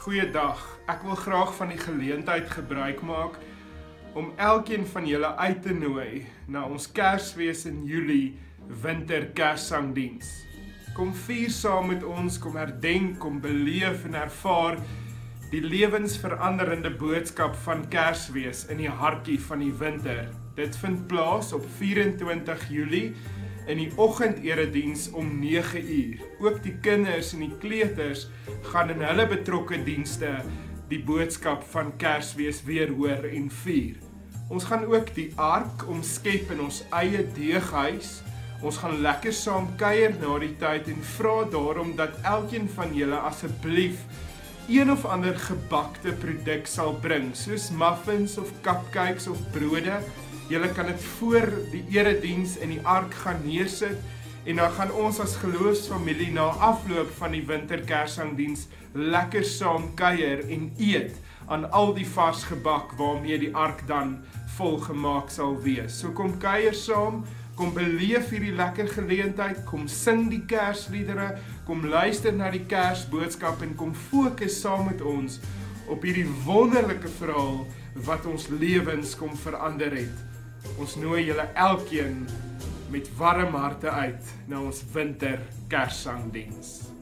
Goeiedag, ek wil graag van die geleentheid gebruik maak om elkeen van julle uit te nooi na ons Kersfees in Julie winter kerssangdiens. Kom vier saam met ons, kom herdenk, kom beleef en ervaar die lewensveranderende boodskap van Kersfees in die hartjie van die winter. Dit vind plaas op 24 Julie in die oggenderediens om 9 uur. Ook die kinders en die kleuters gaan in hulle betrokke dienste die boodskap van Kersfees weer hoor en vier. Ons gaan ook die ark omskep in ons eie deeghuis. Ons gaan lekker saam kuier na die tyd en vra daarom dat elkeen van julle asseblief een of ander gebakte produk sal bring, soos muffins of cupcakes of brode. Julle kan dit voor die erediens in die ark gaan neersit en dan gaan ons as geloofsfamilie na afloop van die winterkerssangdiens lekker saam kuier en eet aan al die vars gebak waarmee die ark dan volgemaak sal wees. So kom kuier saam, kom beleef hierdie lekker geleentheid, kom sing die kersliedere, kom luister na die kersboodskap en kom fokus saam met ons op hierdie wonderlike verhaal wat ons lewens kom verander het. Ons nooi julle elkeen met warm harte uit na ons winter kerssangdiens.